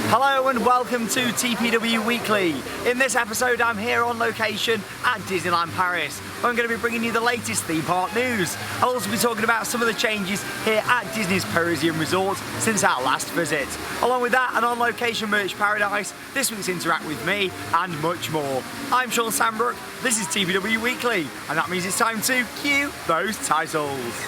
Hello and welcome to TPW Weekly. In this episode I'm here on location at Disneyland Paris. I'm going to be bringing you the latest theme park news. I'll also be talking about some of the changes here at Disney's Parisian resort since our last visit. Along with that, an on-location merch paradise, this week's Interact With Me and much more. I'm Sean Sandbrook, this is TPW Weekly, and that means it's time to cue those titles.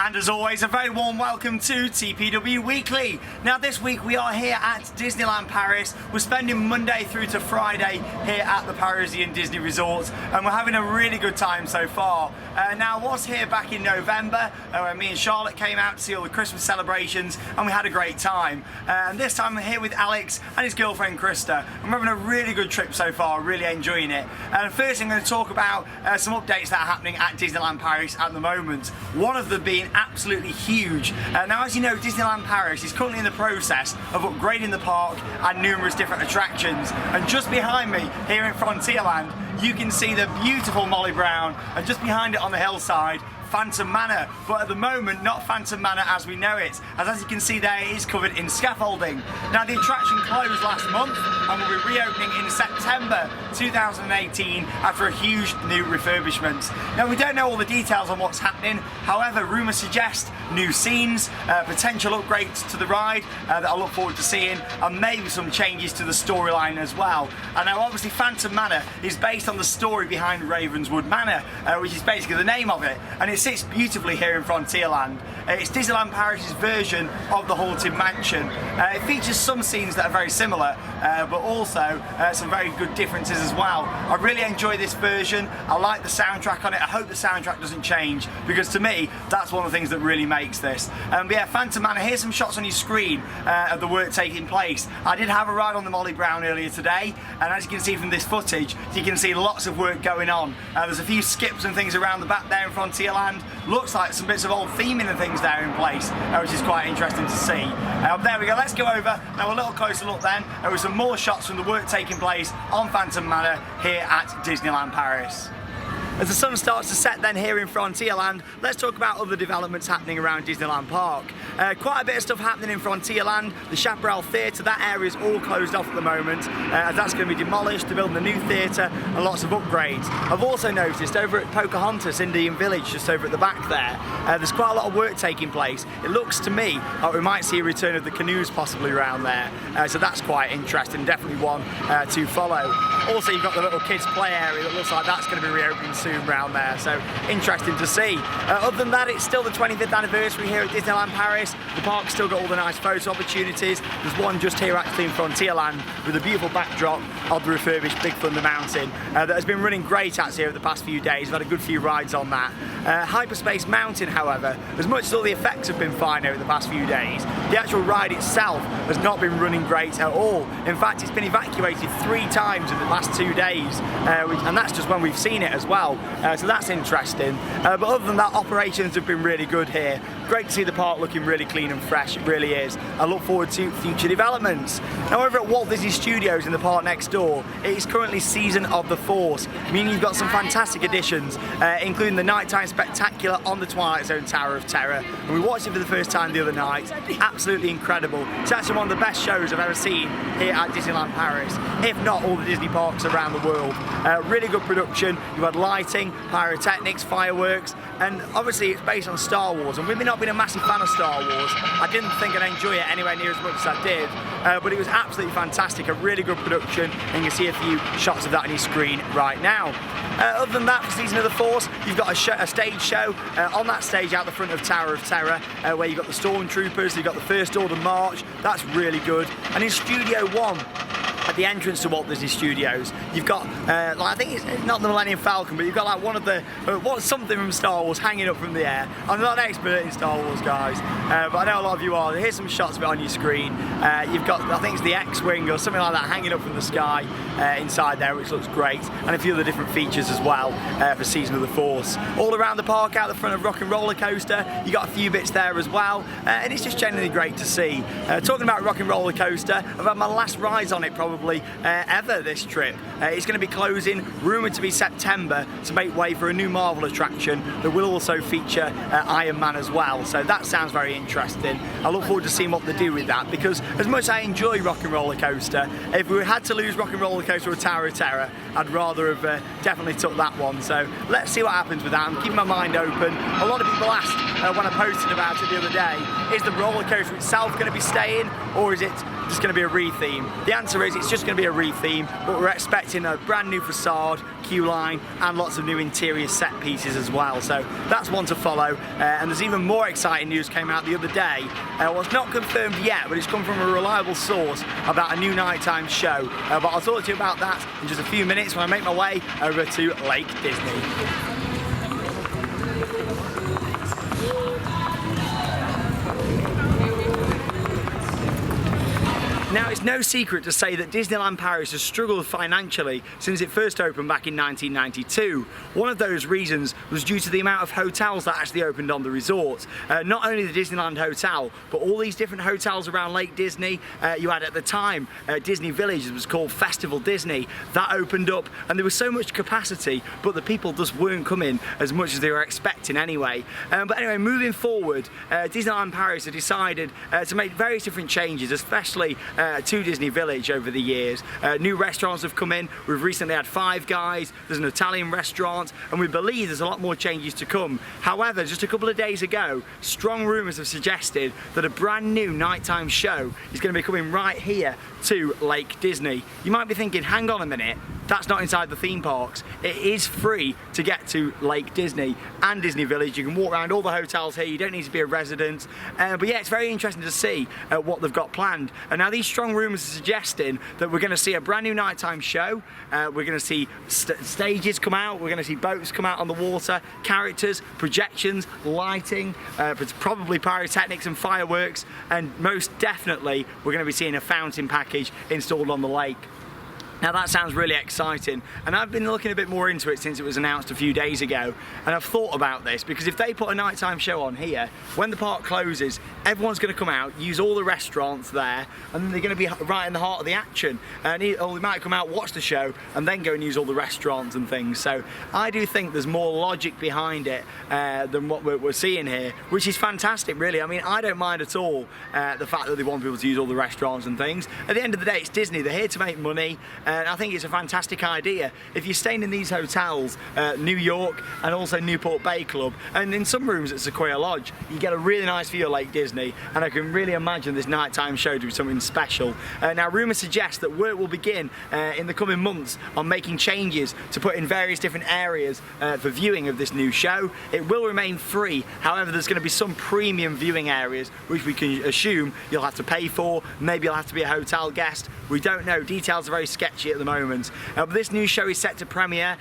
And as always, a very warm welcome to TPW Weekly. Now this week we are here at Disneyland Paris. We're spending Monday through to Friday here at the Parisian Disney Resort, and we're having a really good time so far. Now I was here back in November when me and Charlotte came out to see all the Christmas celebrations, and we had a great time. And this time I'm here with Alex and his girlfriend Krista. I'm having a really good trip so far, really enjoying it. And first I'm going to talk about some updates that are happening at Disneyland Paris at the moment. One of them being absolutely huge. Now as you know, Disneyland Paris is currently in the process of upgrading the park and numerous different attractions, and just behind me here in Frontierland you can see the beautiful Molly Brown, and just behind it on the hillside Phantom Manor, but at the moment not Phantom Manor as we know it, as you can see there it is covered in scaffolding. Now the attraction closed last month and will be reopening in September 2018 after a huge new refurbishment. Now we don't know all the details on what's happening, however rumours suggest new scenes, potential upgrades to the ride that I look forward to seeing, and maybe some changes to the storyline as well. And now obviously Phantom Manor is based on the story behind Ravenswood Manor, which is basically the name of it, and it sits beautifully here in Frontierland. It's Disneyland Paris' version of the Haunted Mansion. It features some scenes that are very similar, but also some very good differences as well. I really enjoy this version. I like the soundtrack on it. I hope the soundtrack doesn't change, because to me that's one of the things that really makes this. But yeah, Phantom Manor, here's some shots on your screen of the work taking place. I did have a ride on the Molly Brown earlier today, and as you can see from this footage, you can see lots of work going on. There's a few skips and things around the back there in Frontierland. Looks like some bits of old theming and things there in place, which is quite interesting to see. There we go, let's go over now a little closer look then with some more shots from the work taking place on Phantom Manor here at Disneyland Paris. As the sun starts to set then here in Frontierland, let's talk about other developments happening around Disneyland Park. Quite a bit of stuff happening in Frontierland. The Chaparral Theatre, that area is all closed off at the moment, as that's going to be demolished. They're building a new theatre and lots of upgrades. I've also noticed over at Pocahontas Indian Village, just over at the back there, there's quite a lot of work taking place. It looks to me like we might see a return of the canoes possibly around there, so that's quite interesting, definitely one to follow. Also you've got the little kids play area that looks like that's going to be reopening soon around there, so interesting to see. Other than that, it's still the 25th anniversary here at Disneyland Paris. The park's still got all the nice photo opportunities. There's one just here actually in Frontierland with a beautiful backdrop of the refurbished Big Thunder Mountain that has been running great actually over the past few days. We've had a good few rides on that. Hyperspace Mountain, however, as much as all the effects have been fine over the past few days, the actual ride itself has not been running great at all. In fact, it's been evacuated 3 times in the last 2 days, and that's just when we've seen it as well. So that's interesting. But other than that, operations have been really good here. Great to see the park looking really clean and fresh, it really is. I look forward to future developments. Now over at Walt Disney Studios in the park next door, it is currently Season of the Force, meaning you've got some fantastic additions, including the nighttime spectacular on the Twilight Zone Tower of Terror. And we watched it for the first time the other night. Absolutely incredible. It's actually one of the best shows I've ever seen here at Disneyland Paris, if not all the Disney parks around the world. Really good production. You've had lighting, pyrotechnics, fireworks, and obviously it's based on Star Wars, and with me not being a massive fan of Star Wars, I didn't think I'd enjoy it anywhere near as much as I did, but it was absolutely fantastic, a really good production, and you can see a few shots of that on your screen right now. Other than that, for Season of the Force, you've got a stage show on that stage out the front of Tower of Terror, where you've got the Stormtroopers, you've got the First Order March. That's really good. And in Studio 1, at the entrance to Walt Disney Studios, you've got, like, I think it's not the Millennium Falcon, but you've got like one of the, something from Star Wars hanging up from the air. I'm not an expert in Star Wars, guys, but I know a lot of you are. Here's some shots of it on your screen. You've got, I think it's the X-Wing or something like that hanging up from the sky inside there, which looks great, and a few other different features as well for Season of the Force. All around the park, out the front of Rock and Roller Coaster, you got a few bits there as well, and it's just genuinely great to see. Talking about Rock and Roller Coaster, I've had my last rides on it probably ever this trip. It's going to be closing, rumoured to be September, to make way for a new Marvel attraction that will also feature Iron Man as well, so that sounds very interesting. I look forward to seeing what they do with that, because as much as I enjoy Rock and Roller Coaster, if we had to lose Rock and Roller Coaster or Tower of Terror, I'd rather have definitely took that one, so let's see what happens with that. I'm keeping my mind open. A lot of people asked when I posted about it the other day, is the roller coaster itself going to be staying, or is it just going to be a re-theme? The answer is it's just going to be a re-theme, but we're expecting a brand new facade, queue line, and lots of new interior set pieces as well, so that's one to follow. And there's even more exciting news came out the other day. Well, it's not confirmed yet, but it's come from a reliable source about a new nighttime show, but I'll talk to you about that in just a few minutes when I make my way over to Lake Disney. Now, it's no secret to say that Disneyland Paris has struggled financially since it first opened back in 1992. One of those reasons was due to the amount of hotels that actually opened on the resort. Not only the Disneyland Hotel, but all these different hotels around Lake Disney. You had at the time Disney Village, it was called Festival Disney, that opened up, and there was so much capacity, but the people just weren't coming as much as they were expecting anyway. But anyway, moving forward, Disneyland Paris have decided to make various different changes, especially to Disney Village over the years. New restaurants have come in. We've recently had Five Guys, there's an Italian restaurant, and we believe there's a lot more changes to come. However, just a couple of days ago, strong rumours have suggested that a brand new nighttime show is going to be coming right here to Lake Disney. You might be thinking, hang on a minute, that's not inside the theme parks. It is free to get to Lake Disney and Disney Village. You can walk around all the hotels here, you don't need to be a resident. But yeah, it's very interesting to see what they've got planned. And now these strong rumours are suggesting that we're going to see a brand new nighttime show. We're going to see stages come out, we're going to see boats come out on the water, characters, projections, lighting, probably pyrotechnics and fireworks, and most definitely we're going to be seeing a fountain package installed on the lake. Now that sounds really exciting, and I've been looking a bit more into it since it was announced a few days ago, and I've thought about this, because if they put a nighttime show on here, when the park closes, everyone's going to come out, use all the restaurants there, and then they're going to be right in the heart of the action, and they might come out, watch the show, and then go and use all the restaurants and things. So I do think there's more logic behind it than what we're seeing here, which is fantastic really. I mean, I don't mind at all the fact that they want people to use all the restaurants and things. At the end of the day, it's Disney, they're here to make money. And I think it's a fantastic idea. If you're staying in these hotels, New York and also Newport Bay Club, and in some rooms at Sequoia Lodge, you get a really nice view of Lake Disney, and I can really imagine this nighttime show to be something special. Now, rumours suggest that work will begin in the coming months on making changes to put in various different areas for viewing of this new show. It will remain free, however there's going to be some premium viewing areas which we can assume you'll have to pay for, maybe you'll have to be a hotel guest, we don't know, details are very sketchy at the moment. But this new show is set to premiere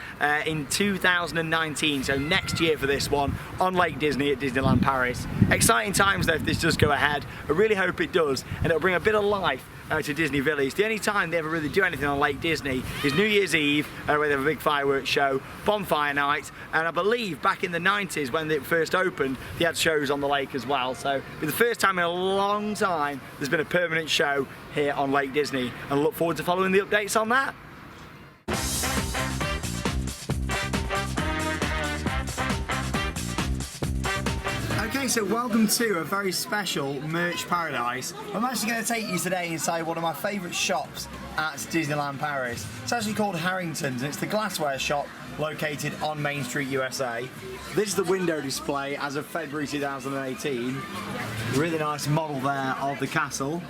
in 2019, so next year for this one on Lake Disney at Disneyland Paris. Exciting times though if this does go ahead. I really hope it does, and it'll bring a bit of life to Disney Village. The only time they ever really do anything on Lake Disney is New Year's Eve, where they have a big fireworks show, bonfire night, and I believe back in the 90s when it first opened, they had shows on the lake as well. So it'll be the first time in a long time there's been a permanent show here on Lake Disney, and I look forward to following the updates on that. Okay, so welcome to a very special merch paradise. I'm actually going to take you today inside one of my favourite shops at Disneyland Paris. It's actually called Harrington's, and it's the glassware shop located on Main Street, USA. This is the window display as of February 2018. Really nice model there of the castle.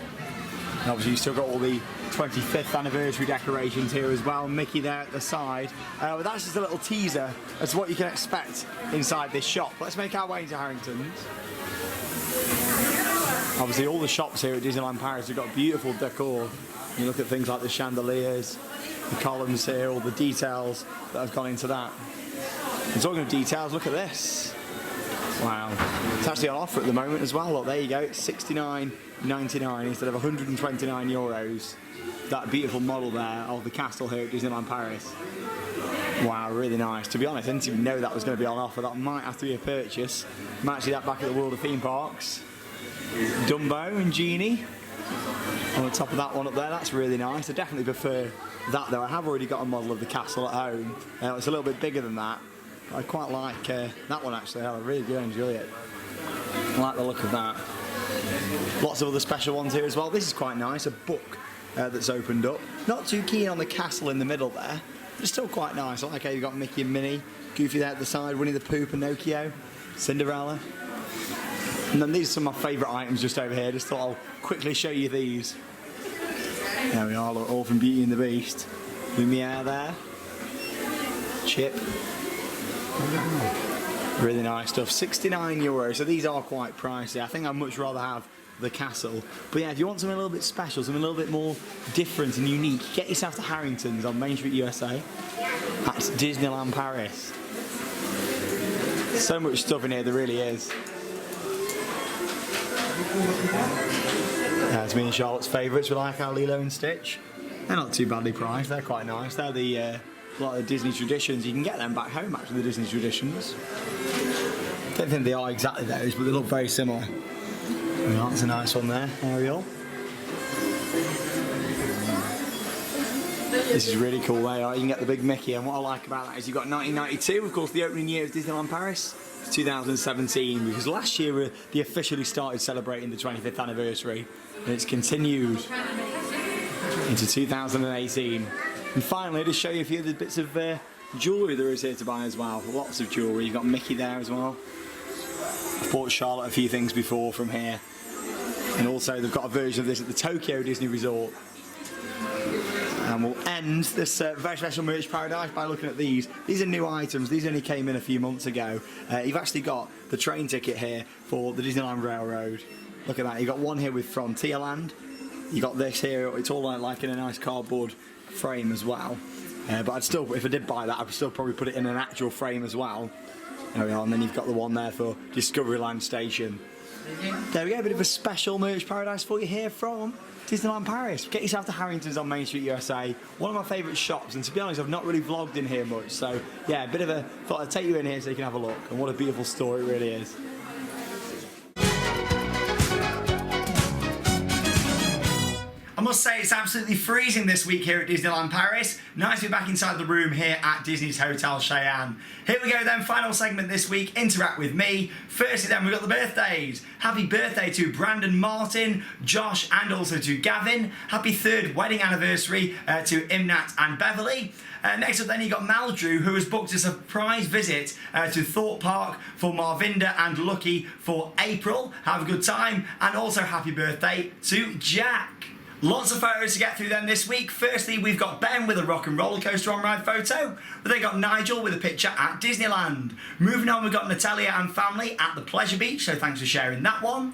And obviously you've still got all the 25th anniversary decorations here as well, Mickey there at the side. But that's just a little teaser as to what you can expect inside this shop. Let's make our way into Harrington's. Obviously all the shops here at Disneyland Paris have got beautiful decor. You look at things like the chandeliers, the columns here, all the details that have gone into that. And talking of details, look at this. Wow. It's actually on offer at the moment as well. Look, there you go. It's €69.99 instead of €129. That beautiful model there of the castle here at Disneyland Paris. Wow, really nice. To be honest, I didn't even know that was going to be on offer. That might have to be a purchase. Might see that back at the World of Theme Parks. Dumbo and Genie on the top of that one up there. That's really nice. I definitely prefer that though. I have already got a model of the castle at home. It's a little bit bigger than that. I quite like that one actually. I really do enjoy it. I like the look of that. Lots of other special ones here as well. This is quite nice. A book that's opened up. Not too keen on the castle in the middle there. But it's still quite nice. I like how you've got Mickey and Minnie, Goofy there at the side, Winnie the Pooh, Pinocchio, Cinderella. And then these are some of my favourite items just over here. Just thought I'll quickly show you these. There we are, look, all from Beauty and the Beast. Lumiere there. Chip. Really nice stuff. €69. So these are quite pricey. I think I'd much rather have the castle. But yeah, if you want something a little bit special, something a little bit more different and unique, get yourself to Harrington's on Main Street, USA. That's Disneyland Paris. So much stuff in here, there really is. That's me and Charlotte's favourites. We like our Lilo and Stitch. They're not too badly priced. They're quite nice. They're the a lot of the Disney traditions. You can get them back home, actually, the Disney traditions. I don't think they are exactly those, but they look very similar. Well, that's a nice one there, Ariel. This is really cool there. You can get the big Mickey, and what I like about that is you've got 1992, of course, the opening year of Disneyland Paris. It's 2017, because last year they officially started celebrating the 25th anniversary, and it's continued into 2018. And finally, to show you a few of the bits of jewellery there is here to buy as well. Lots of jewellery. You've got Mickey there as well. I've bought Charlotte a few things before from here. And also they've got a version of this at the Tokyo Disney Resort. And we'll end this very special merch paradise by looking at these. These are new items. These only came in a few months ago. You've actually got the train ticket here for the Disneyland Railroad. Look at that. You've got one here with Frontierland. You've got this here. It's all like in a nice cardboard frame as well. But I'd still, if I did buy that, I'd still probably put it in an actual frame as well. There we are. And then you've got the one there for Discoveryland Station. There we go, a bit of a special merch paradise for you here from Disneyland Paris. Get yourself to Harrington's on Main Street, USA. One of my favourite shops, and to be honest, I've not really vlogged in here much, so yeah, a bit of a, thought I'd take you in here so you can have a look, and what a beautiful store it really is. I must say it's absolutely freezing this week here at Disneyland Paris. Nice to be back inside the room here at Disney's Hotel Cheyenne. Here we go then, final segment this week, interact with me. Firstly then, we've got the birthdays. Happy birthday to Brandon Martin, Josh and also to Gavin. Happy 3rd wedding anniversary to Imnat and Beverly. Next up then you got Maldrew, who has booked a surprise visit to Thorpe Park for Marvinda and Lucky for April. Have a good time, and also happy birthday to Jack. Lots of photos to get through then this week. Firstly, we've got Ben with a rock and roller coaster on ride photo. We've then got Nigel with a picture at Disneyland. Moving on, we've got Natalia and family at the Pleasure Beach, so thanks for sharing that one.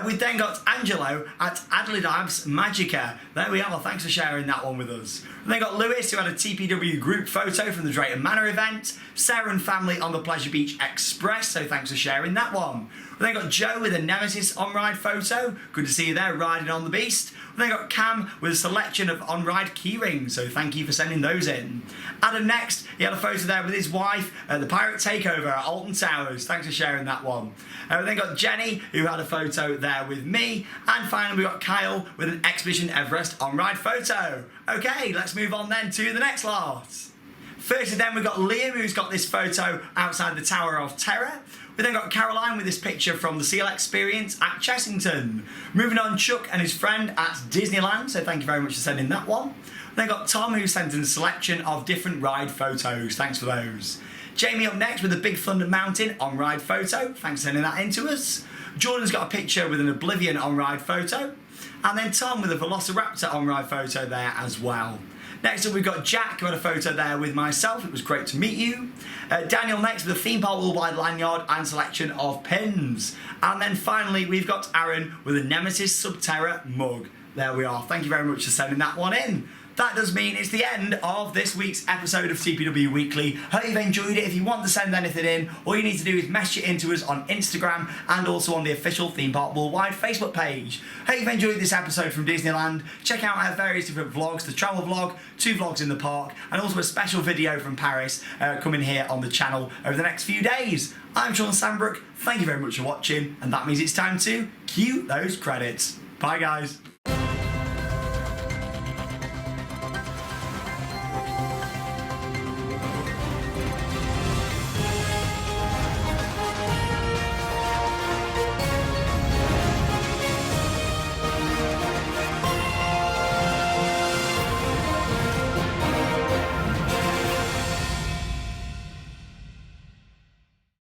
We've then got Angelo at Adelaide Magica. There we are, thanks for sharing that one with us. We've then got Lewis, who had a TPW group photo from the Drayton Manor event. Sarah and family on the Pleasure Beach Express, so thanks for sharing that one. We've then got Joe with a Nemesis on-ride photo. Good to see you there, riding on the Beast. We've then got Cam with a selection of on-ride key rings, so thank you for sending those in. Adam next, he had a photo there with his wife at the Pirate Takeover at Alton Towers. Thanks for sharing that one. We've then got Jenny, who had a photo there with me. And finally, we've got Kyle with an Expedition Everest on-ride photo. Okay, let's move on then to the next lot. Firstly then, we've got Liam, who's got this photo outside the Tower of Terror. We then got Caroline with this picture from the Seal Experience at Chessington. Moving on, Chuck and his friend at Disneyland, so thank you very much for sending that one. We then got Tom, who sent in a selection of different ride photos. Thanks for those. Jamie up next with a Big Thunder Mountain on-ride photo. Thanks for sending that in to us. Jordan's got a picture with an Oblivion on-ride photo. And then Tom with a Velociraptor on-ride photo there as well. Next up, we've got Jack, who had a photo there with myself. It was great to meet you. Daniel next with a theme park worldwide lanyard and selection of pins. And then finally, we've got Aaron with a Nemesis Subterra mug. There we are. Thank you very much for sending that one in. That does mean it's the end of this week's episode of TPW Weekly. Hope you've enjoyed it. If you want to send anything in, all you need to do is message it into us on Instagram and also on the official Theme Park Worldwide Facebook page. Hope you've enjoyed this episode from Disneyland. Check out our various different vlogs, the travel vlog, 2 vlogs in the park, and also a special video from Paris coming here on the channel over the next few days. I'm Sean Sandbrook. Thank you very much for watching, and that means it's time to cue those credits. Bye, guys.